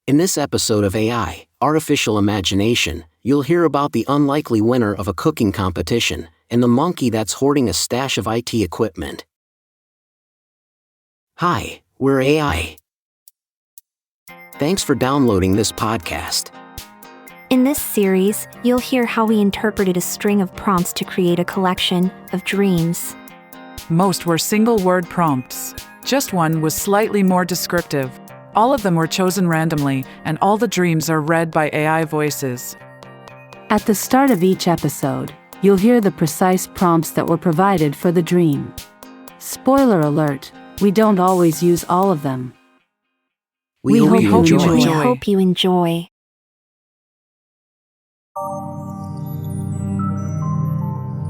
In this episode of AI, Artificial Imagination, you'll hear about the unlikely winner of a cooking competition and the monkey that's hoarding a stash of IT equipment. Hi, we're AI. Thanks for downloading this podcast. In this series, you'll hear how we interpreted a string of prompts to create a collection of dreams. Most were single-word prompts. Just one was slightly more descriptive. All of them were chosen randomly, and all the dreams are read by AI voices. At the start of each episode, you'll hear the precise prompts that were provided for the dream. Spoiler alert, we don't always use all of them. We hope you enjoy. We hope you enjoy.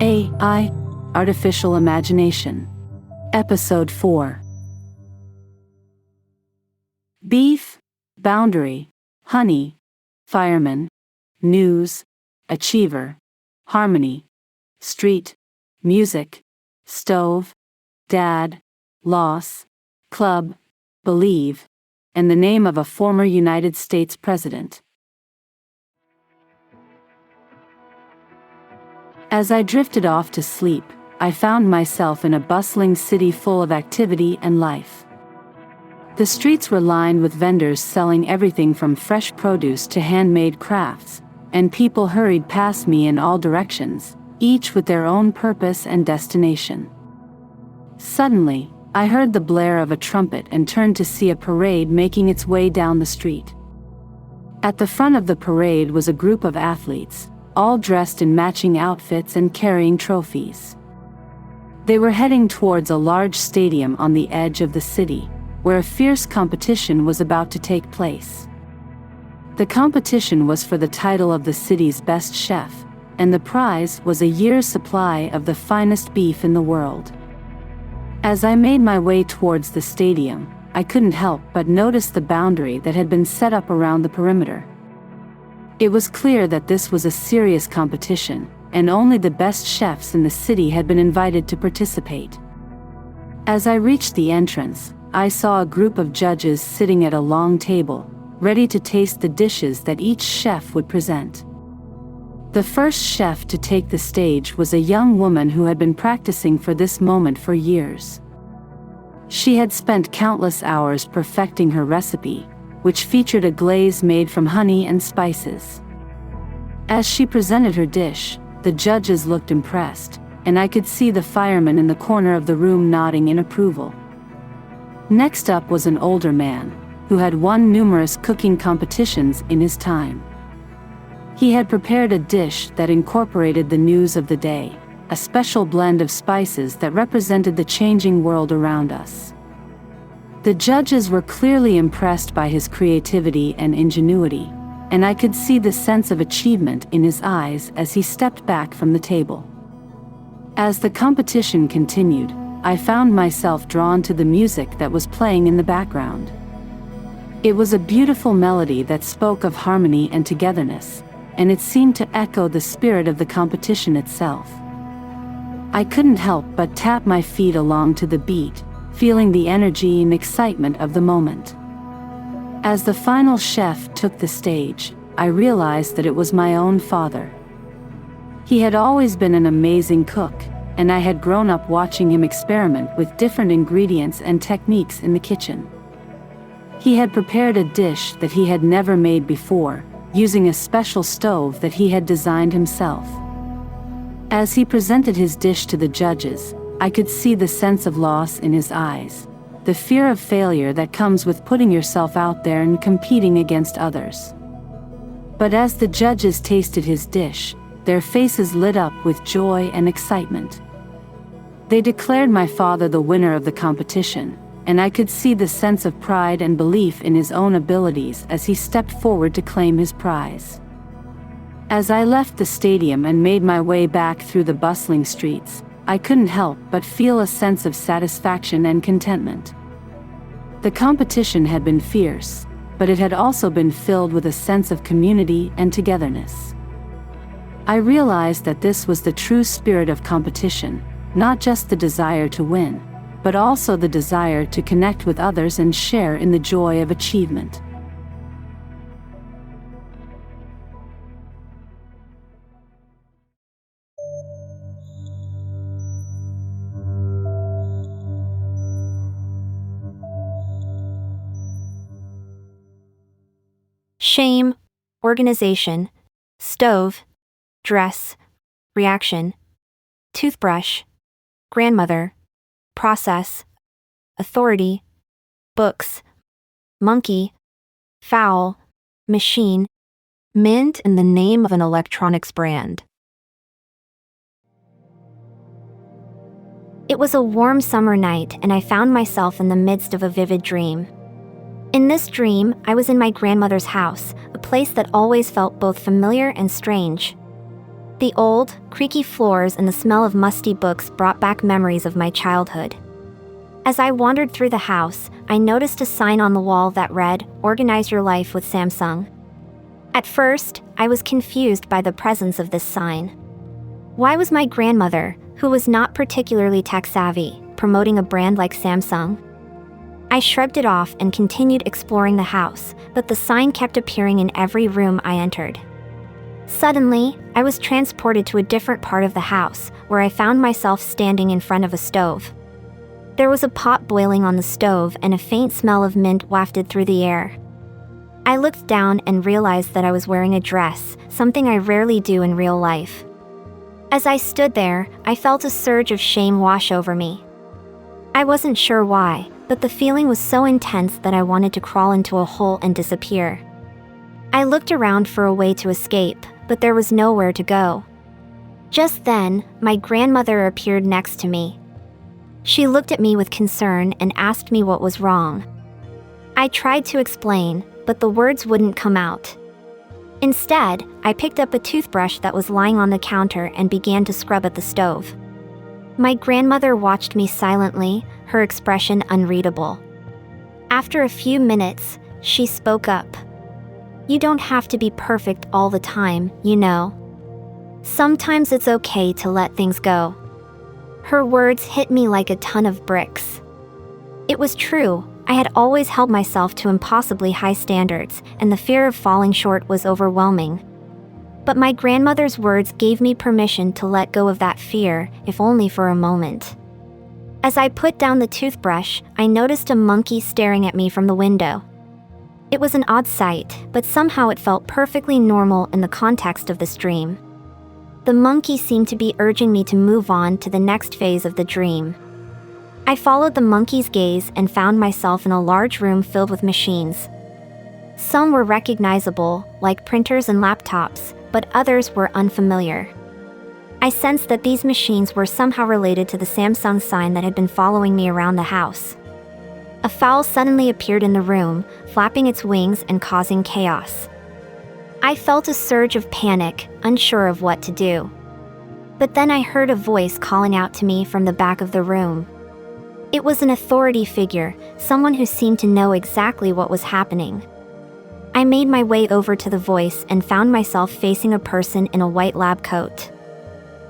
AI, Artificial Imagination. Episode 4. Beef, boundary, honey, fireman, news, achiever, harmony, street, music, stove, dad, loss, club, believe, and the name of a former United States president. As I drifted off to sleep, I found myself in a bustling city full of activity and life. The streets were lined with vendors selling everything from fresh produce to handmade crafts, and people hurried past me in all directions, each with their own purpose and destination. Suddenly, I heard the blare of a trumpet and turned to see a parade making its way down the street. At the front of the parade was a group of athletes, all dressed in matching outfits and carrying trophies. They were heading towards a large stadium on the edge of the city, where a fierce competition was about to take place. The competition was for the title of the city's best chef, and the prize was a year's supply of the finest beef in the world. As I made my way towards the stadium, I couldn't help but notice the boundary that had been set up around the perimeter. It was clear that this was a serious competition, and only the best chefs in the city had been invited to participate. As I reached the entrance, I saw a group of judges sitting at a long table, ready to taste the dishes that each chef would present. The first chef to take the stage was a young woman who had been practicing for this moment for years. She had spent countless hours perfecting her recipe, which featured a glaze made from honey and spices. As she presented her dish, the judges looked impressed, and I could see the fireman in the corner of the room nodding in approval. Next up was an older man, who had won numerous cooking competitions in his time. He had prepared a dish that incorporated the news of the day, a special blend of spices that represented the changing world around us. The judges were clearly impressed by his creativity and ingenuity, and I could see the sense of achievement in his eyes as he stepped back from the table. As the competition continued, I found myself drawn to the music that was playing in the background. It was a beautiful melody that spoke of harmony and togetherness, and it seemed to echo the spirit of the competition itself. I couldn't help but tap my feet along to the beat, feeling the energy and excitement of the moment. As the final chef took the stage, I realized that it was my own father. He had always been an amazing cook, and I had grown up watching him experiment with different ingredients and techniques in the kitchen. He had prepared a dish that he had never made before, using a special stove that he had designed himself. As he presented his dish to the judges, I could see the sense of loss in his eyes, the fear of failure that comes with putting yourself out there and competing against others. But as the judges tasted his dish, their faces lit up with joy and excitement. They declared my father the winner of the competition, and I could see the sense of pride and belief in his own abilities as he stepped forward to claim his prize. As I left the stadium and made my way back through the bustling streets, I couldn't help but feel a sense of satisfaction and contentment. The competition had been fierce, but it had also been filled with a sense of community and togetherness. I realized that this was the true spirit of competition, not just the desire to win, but also the desire to connect with others and share in the joy of achievement. shame, organization, stove, dress, reaction, toothbrush, grandmother, process, authority, books, monkey, foul, machine, mint, and the name of an electronics brand. It was a warm summer night, and I found myself in the midst of a vivid dream. In this dream, I was in my grandmother's house, a place that always felt both familiar and strange. The old, creaky floors and the smell of musty books brought back memories of my childhood. As I wandered through the house, I noticed a sign on the wall that read, "Organize your life with Samsung." At first, I was confused by the presence of this sign. Why was my grandmother, who was not particularly tech-savvy, promoting a brand like Samsung? I shrugged it off and continued exploring the house, but the sign kept appearing in every room I entered. Suddenly, I was transported to a different part of the house, where I found myself standing in front of a stove. There was a pot boiling on the stove, and a faint smell of mint wafted through the air. I looked down and realized that I was wearing a dress, something I rarely do in real life. As I stood there, I felt a surge of shame wash over me. I wasn't sure why, but the feeling was so intense that I wanted to crawl into a hole and disappear. I looked around for a way to escape, but there was nowhere to go. Just then, my grandmother appeared next to me. She looked at me with concern and asked me what was wrong. I tried to explain, but the words wouldn't come out. Instead, I picked up a toothbrush that was lying on the counter and began to scrub at the stove. My grandmother watched me silently, her expression unreadable. After a few minutes, she spoke up. "You don't have to be perfect all the time, you know. Sometimes it's okay to let things go." Her words hit me like a ton of bricks. It was true. I had always held myself to impossibly high standards, and the fear of falling short was overwhelming. But my grandmother's words gave me permission to let go of that fear, if only for a moment. As I put down the toothbrush, I noticed a monkey staring at me from the window. It was an odd sight, but somehow it felt perfectly normal in the context of this dream. The monkey seemed to be urging me to move on to the next phase of the dream. I followed the monkey's gaze and found myself in a large room filled with machines. Some were recognizable, like printers and laptops, but others were unfamiliar. I sensed that these machines were somehow related to the Samsung sign that had been following me around the house. A fowl suddenly appeared in the room, flapping its wings and causing chaos. I felt a surge of panic, unsure of what to do. But then I heard a voice calling out to me from the back of the room. It was an authority figure, someone who seemed to know exactly what was happening. I made my way over to the voice and found myself facing a person in a white lab coat.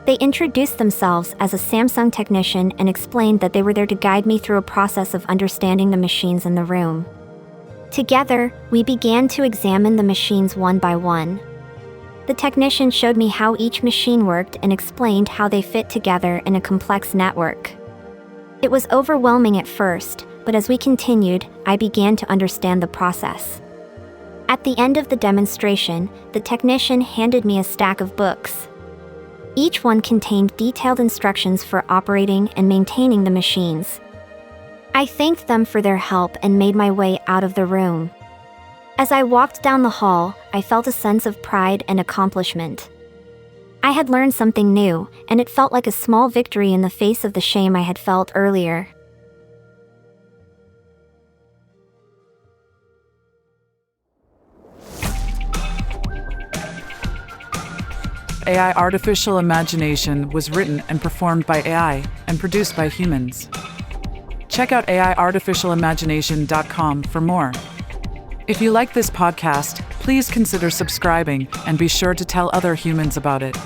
They introduced themselves as a Samsung technician and explained that they were there to guide me through a process of understanding the machines in the room. Together, we began to examine the machines one by one. The technician showed me how each machine worked and explained how they fit together in a complex network. It was overwhelming at first, but as we continued, I began to understand the process. At the end of the demonstration, the technician handed me a stack of books. Each one contained detailed instructions for operating and maintaining the machines. I thanked them for their help and made my way out of the room. As I walked down the hall, I felt a sense of pride and accomplishment. I had learned something new, and it felt like a small victory in the face of the shame I had felt earlier. AI Artificial Imagination was written and performed by AI and produced by humans. Check out AIartificialimagination.com for more. If you like this podcast, please consider subscribing and be sure to tell other humans about it.